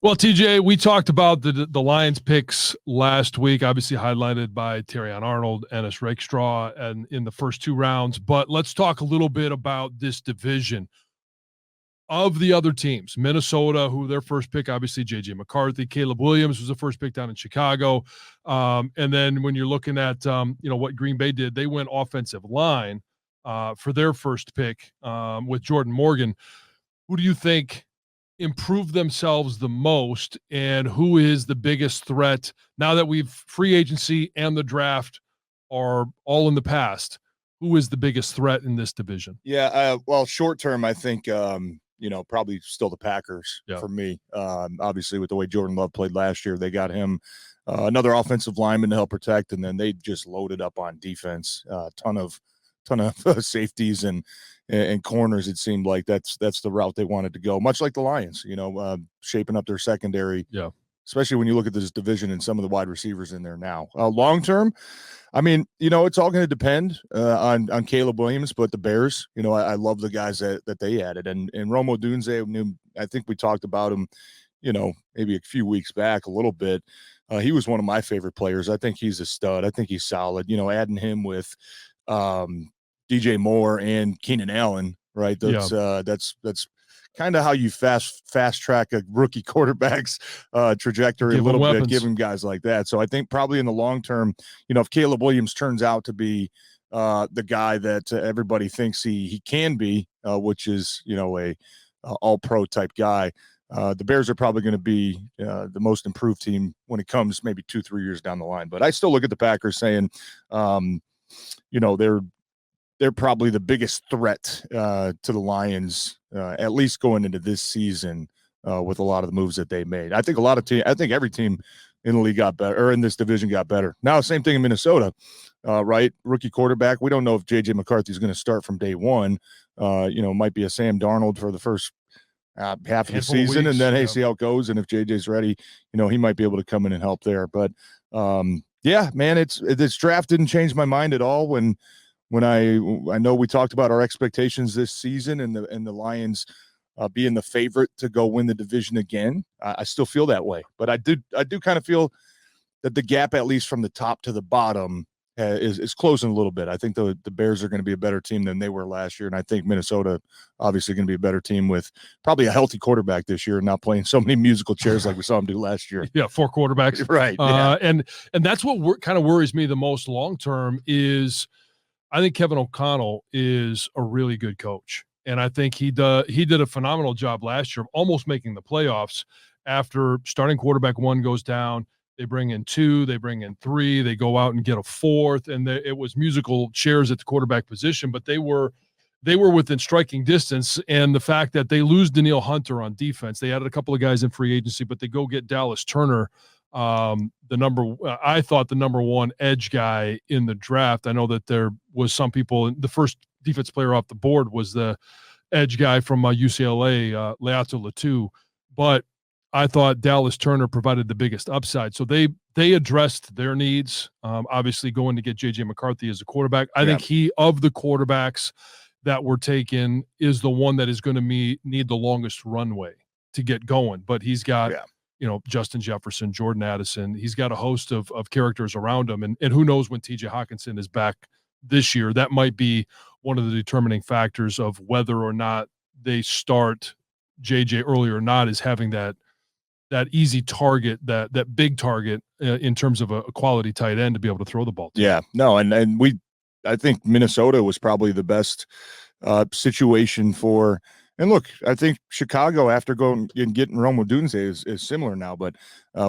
Well, TJ, we talked about the Lions picks last week, obviously highlighted by Terrion Arnold, Ennis Rakestraw, and in the first two rounds. But let's talk a little bit about this division of the other teams. Minnesota, who their first pick, obviously J.J. McCarthy. Caleb Williams was the first pick down in Chicago. And then when you're looking at, what Green Bay did, they went offensive line for their first pick with Jordan Morgan. Who do you think improve themselves the most, and who is the biggest threat now that we've free agency and the draft are all in the past? Who is the biggest threat in this division? Yeah, well, short term, I think probably still the Packers for me. Obviously, with the way Jordan Love played last year, they got him another offensive lineman to help protect, and then they just loaded up on defense. Ton of safeties and corners. It seemed like that's the route they wanted to go, much like the Lions, shaping up their secondary. Yeah. Especially when you look at this division and some of the wide receivers in there now. Long term, I mean, it's all going to depend on Caleb Williams, but the Bears, I love the guys that they added. And Rome Odunze, I think we talked about him, maybe a few weeks back a little bit. He was one of my favorite players. I think he's a stud. I think he's solid. Adding him with DJ Moore and Keenan Allen, right? That's kind of how you fast track a rookie quarterback's trajectory a little bit, giving guys like that. So I think probably in the long term, if Caleb Williams turns out to be the guy that everybody thinks he can be, which is a all pro type guy, the Bears are probably going to be the most improved team when it comes maybe 2-3 years down the line. But I still look at the Packers saying, they're probably the biggest threat to the Lions, at least going into this season with a lot of the moves that they made. I think every team in the league got better, or in this division got better. Now, same thing in Minnesota, right? Rookie quarterback. We don't know if J.J. McCarthy is going to start from day one. Might be a Sam Darnold for the first half of the season, and then see how it goes. And if JJ's ready, he might be able to come in and help there. But this draft didn't change my mind at all when I know we talked about our expectations this season and the Lions being the favorite to go win the division again. I still feel that way, but I do kind of feel that the gap, at least from the top to the bottom, is closing a little bit. I think the Bears are going to be a better team than they were last year, and I think Minnesota obviously going to be a better team with probably a healthy quarterback this year and not playing so many musical chairs like we saw him do last year. Yeah, 4 quarterbacks, right? And that's what kind of worries me the most long term is I think Kevin O'Connell is a really good coach, and I think he did a phenomenal job last year of almost making the playoffs. After starting quarterback 1 goes down, they bring in 2, they bring in 3, they go out and get a 4th, and it was musical chairs at the quarterback position, but they were within striking distance. And the fact that they lose Danielle Hunter on defense, they added a couple of guys in free agency, but they go get Dallas Turner, I thought the number 1 edge guy in the draft. I know that there was some people, the first defense player off the board was the edge guy from UCLA, Leato Latu, but I thought Dallas Turner provided the biggest upside. So they addressed their needs. Obviously going to get J.J. McCarthy as a quarterback. I think he, of the quarterbacks that were taken, is the one that is going to need the longest runway to get going. But he's got Justin Jefferson, Jordan Addison. He's got a host of characters around him. And who knows when TJ Hawkinson is back this year. That might be one of the determining factors of whether or not they start JJ early or not, is having that easy target, that big target in terms of a quality tight end to be able to throw the ball to. Yeah, no, and I think Minnesota was probably the best situation for. And look, I think Chicago, after going and getting Rome Odunze, is similar now. But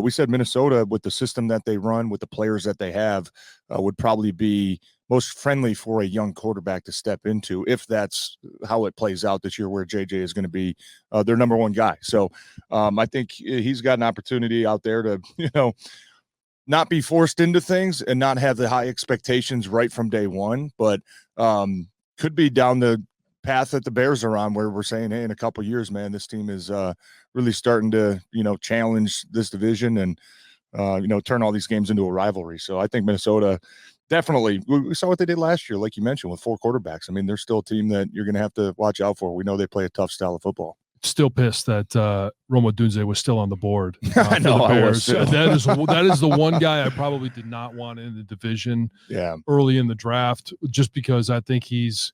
we said Minnesota, with the system that they run, with the players that they have, would probably be most friendly for a young quarterback to step into, if that's how it plays out this year, where JJ is going to be their number 1 guy. So I think he's got an opportunity out there to, not be forced into things and not have the high expectations right from day one, but could be down the path that the Bears are on, where we're saying, hey, in a couple of years, man, this team is really starting to, challenge this division and, turn all these games into a rivalry. So I think Minnesota definitely, we saw what they did last year, like you mentioned, with 4 quarterbacks. I mean, they're still a team that you're going to have to watch out for. We know they play a tough style of football. still pissed that Rome Odunze was still on the board. I know, for the I was Bears. too. That is the one guy I probably did not want in the division. Yeah. Early in the draft, just because I think he's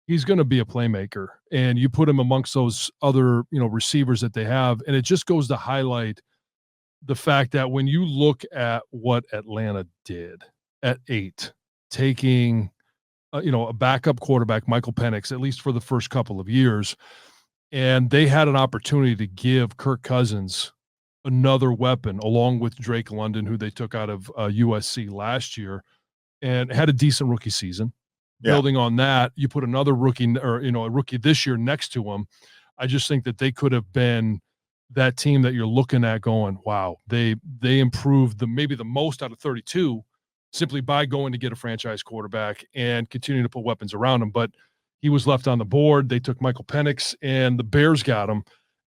going to be a playmaker, and you put him amongst those other receivers that they have, and it just goes to highlight the fact that when you look at what Atlanta did at 8, taking a backup quarterback, Michael Penix, at least for the first couple of years, and they had an opportunity to give Kirk Cousins another weapon along with Drake London, who they took out of USC last year, and had a decent rookie season. Yeah. Building on that, you put another rookie or a rookie this year next to him. I just think that they could have been that team that you're looking at going, wow, they improved maybe the most out of 32 simply by going to get a franchise quarterback and continuing to put weapons around him. But he was left on the board. They took Michael Penix, and the Bears got him.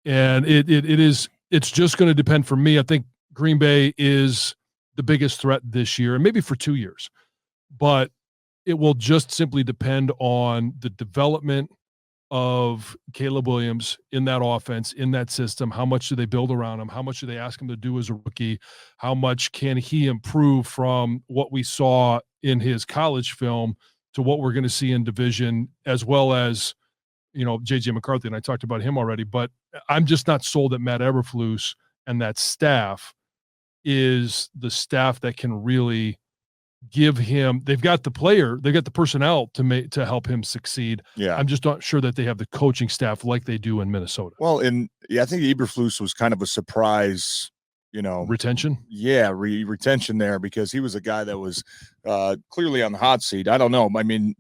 And it's just going to depend for me. I think Green Bay is the biggest threat this year, and maybe for 2 years. But it will just simply depend on the development of Caleb Williams in that offense, in that system. How much do they build around him? How much do they ask him to do as a rookie? How much can he improve from what we saw in his college film to what we're going to see in division, as well as, J.J. McCarthy, and I talked about him already, but I'm just not sold that Matt Eberflus and that staff is the staff that can really give him. They've got the player, they've got the personnel to help him succeed. Yeah. I'm just not sure that they have the coaching staff like they do in Minnesota. Well, I think Eberflus was kind of a surprise, retention. Yeah. Retention there, because he was a guy that was clearly on the hot seat. I don't know. I mean,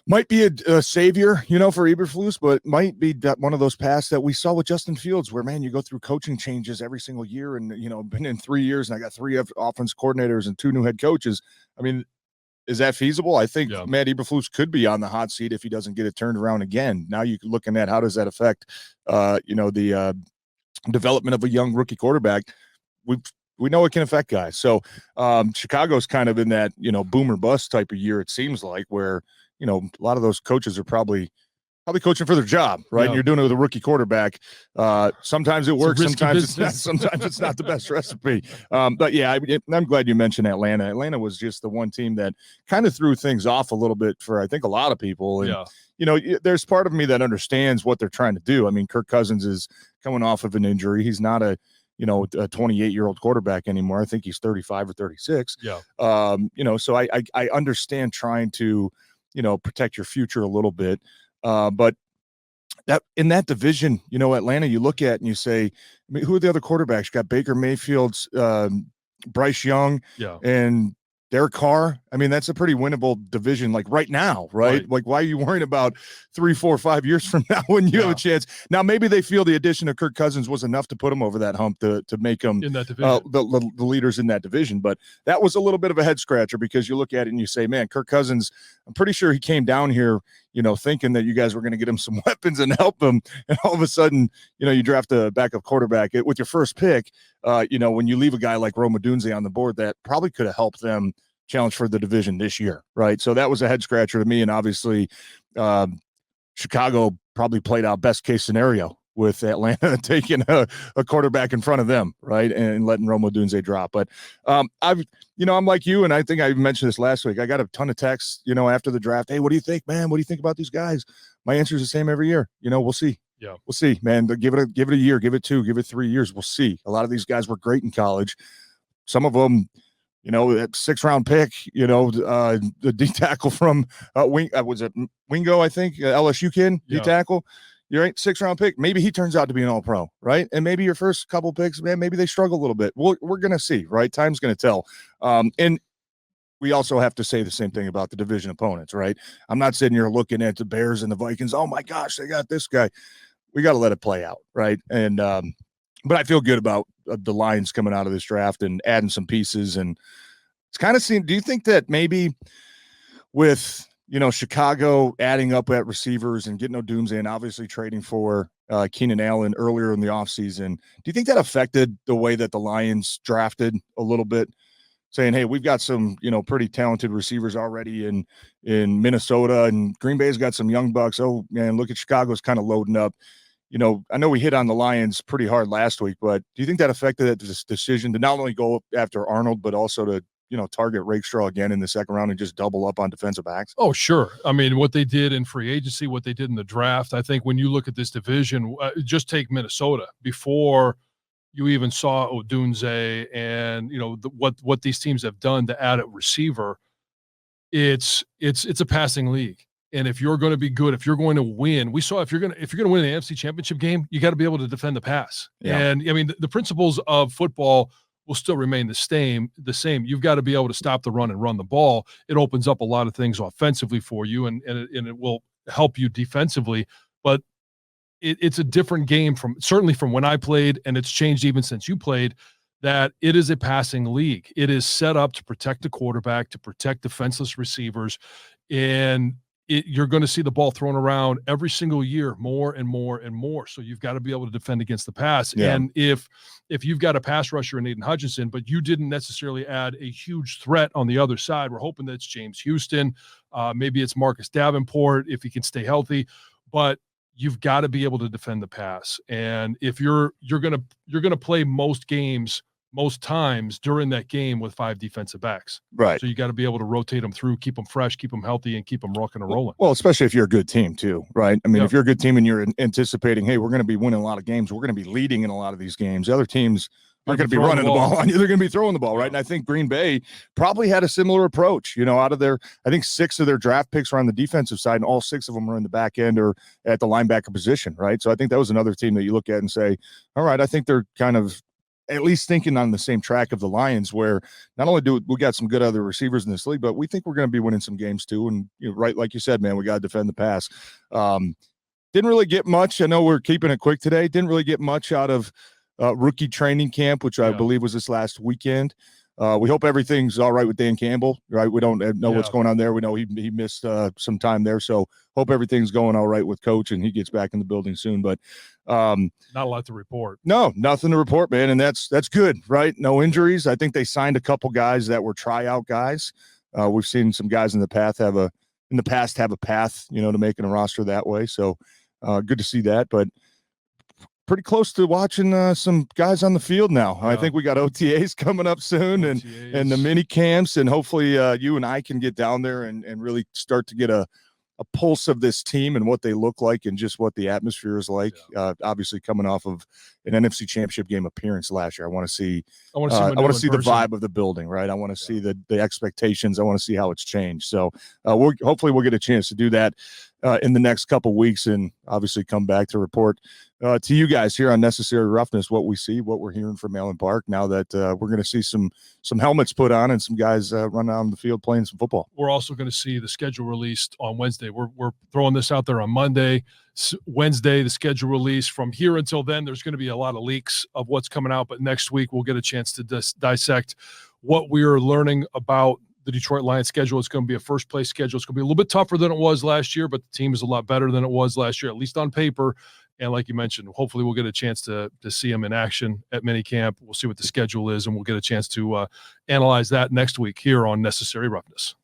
might be a savior, for Eberflus, but might be one of those paths that we saw with Justin Fields, where, man, you go through coaching changes every single year, and been in 3 years, and I got 3 offense coordinators and 2 new head coaches. I mean, is that feasible? I think Matt Eberflus could be on the hot seat if he doesn't get it turned around again. Now you're looking at how does that affect, the development of a young rookie quarterback. We know it can affect guys. So Chicago's kind of in that boom or bust type of year. It seems like, where a lot of those coaches are probably coaching for their job, right? Yeah. And you're doing it with a rookie quarterback. Sometimes it works, sometimes it's not. Sometimes it's not the best recipe. But yeah, I'm glad you mentioned Atlanta. Atlanta was just the one team that kind of threw things off a little bit for, I think, a lot of people. And there's part of me that understands what they're trying to do. I mean, Kirk Cousins is coming off of an injury. He's not a 28-year-old quarterback anymore. I think he's 35 or 36. Yeah. So I understand trying to protect your future a little bit. But that in that division, Atlanta, you look at and you say, I mean, who are the other quarterbacks? You got Baker Mayfield's, Bryce Young, and Derek Carr. I mean, that's a pretty winnable division, like right now, right? Like, why are you worrying about 3, 4, 5 years from now when you have a chance? Now, maybe they feel the addition of Kirk Cousins was enough to put them over that hump to make them in that division. The leaders in that division. But that was a little bit of a head scratcher, because you look at it and you say, man, Kirk Cousins, I'm pretty sure he came down here, thinking that you guys were going to get him some weapons and help him. And all of a sudden, you draft a backup quarterback with your first pick. When you leave a guy like Rome Odunze on the board, that probably could have helped them challenge for the division this year, right? So that was a head scratcher to me. And obviously, Chicago probably played out best case scenario with Atlanta taking a quarterback in front of them, right, and letting Rome Odunze drop. But I'm like you, and I think I mentioned this last week. I got a ton of texts, after the draft. Hey, what do you think, man? What do you think about these guys? My answer is the same every year. We'll see. Yeah, we'll see, man. Give it a year, give it 2, give it 3 years. We'll see. A lot of these guys were great in college. Some of them, that 6th-round pick, the D tackle from was it Wingo? I think LSU kid, D tackle. You're right, 6th-round pick. Maybe he turns out to be an all-pro, right? And maybe your first couple picks, man, maybe they struggle a little bit. We're gonna see, right? Time's gonna tell. And we also have to say the same thing about the division opponents, right? I'm not sitting here looking at the Bears and the Vikings. Oh my gosh, they got this guy. We got to let it play out, right? And but I feel good about the Lions coming out of this draft and adding some pieces. And it's kind of seen. Do you think that maybe with Chicago adding up at receivers and getting Odunze and obviously trading for Keenan Allen earlier in the offseason, do you think that affected the way that the Lions drafted a little bit? Saying, hey, we've got some, pretty talented receivers already in Minnesota, and Green Bay's got some young bucks. Oh man, look at Chicago's kind of loading up. I know we hit on the Lions pretty hard last week, but do you think that affected that decision to not only go after Arnold, but also to, target Rakestraw again in the second round and just double up on defensive backs? Oh, sure. I mean, what they did in free agency, what they did in the draft, I think when you look at this division, just take Minnesota before you even saw Odunze and, what these teams have done to add a receiver. It's a passing league. And if you're going to be good, if you're going to win, we saw if you're going to win an NFC championship game, you got to be able to defend the pass. Yeah. And I mean, the principles of football will still remain the same. You've got to be able to stop the run and run the ball. It opens up a lot of things offensively for you, and it will help you defensively. But it's a different game certainly from when I played, and it's changed even since you played, that it is a passing league. It is set up to protect the quarterback, to protect defenseless receivers, and you're going to see the ball thrown around every single year more and more and more. So you've got to be able to defend against the pass. Yeah. And if you've got a pass rusher in Aiden Hutchinson, but you didn't necessarily add a huge threat on the other side, we're hoping that it's James Houston. Maybe it's Marcus Davenport if he can stay healthy, but you've got to be able to defend the pass. And if you're going to play most times during that game with 5 defensive backs. Right. So you got to be able to rotate them through, keep them fresh, keep them healthy, and keep them rocking and rolling. Well, especially if you're a good team too, right? I mean, if you're a good team and you're anticipating, hey, we're going to be winning a lot of games, we're going to be leading in a lot of these games. Other teams aren't going to be running the ball on you. They're going to be throwing the ball, right? And I think Green Bay probably had a similar approach. Out of their, I think 6 of their draft picks were on the defensive side, and all 6 of them were in the back end or at the linebacker position, right? So I think that was another team that you look at and say, all right, I think they're kind of at least thinking on the same track of the Lions, where not only do we got some good other receivers in this league, but we think we're going to be winning some games too. And right, like you said, man, we got to defend the pass. Didn't really get much. I know we're keeping it quick today. Didn't really get much out of rookie training camp, which I believe was this last weekend. We hope everything's all right with Dan Campbell, right? We don't know what's going on there. We know he missed some time there. So hope everything's going all right with Coach and he gets back in the building soon. But not a lot to report. No, nothing to report, man. And that's good, right? No injuries. I think they signed a couple guys that were tryout guys. We've seen some guys in the past have a path, to making a roster that way. So good to see that. But pretty close to watching some guys on the field now. Yeah. I think we got OTAs coming up soon and the mini camps, and hopefully you and I can get down there and really start to get a pulse of this team and what they look like and just what the atmosphere is like. Yeah. Obviously coming off of an NFC championship game appearance last year. I want to see the vibe of the building, right? I want to see the expectations. I want to see how it's changed. So hopefully we'll get a chance to do that in the next couple weeks, and obviously come back to report to you guys here on Necessary Roughness what we see, what we're hearing from Allen Park now that we're going to see some helmets put on and some guys run out on the field playing some football. We're also going to see the schedule released on Wednesday. We're throwing this out there on Monday. Wednesday, the schedule release. From here until then, there's going to be a lot of leaks of what's coming out, but next week we'll get a chance to dissect what we are learning about the Detroit Lions schedule. It's going to be a first place schedule. It's going to be a little bit tougher than it was last year, but the team is a lot better than it was last year, at least on paper. And like you mentioned, hopefully we'll get a chance to see them in action at minicamp. We'll see what the schedule is, and we'll get a chance to analyze that next week here on Necessary Roughness.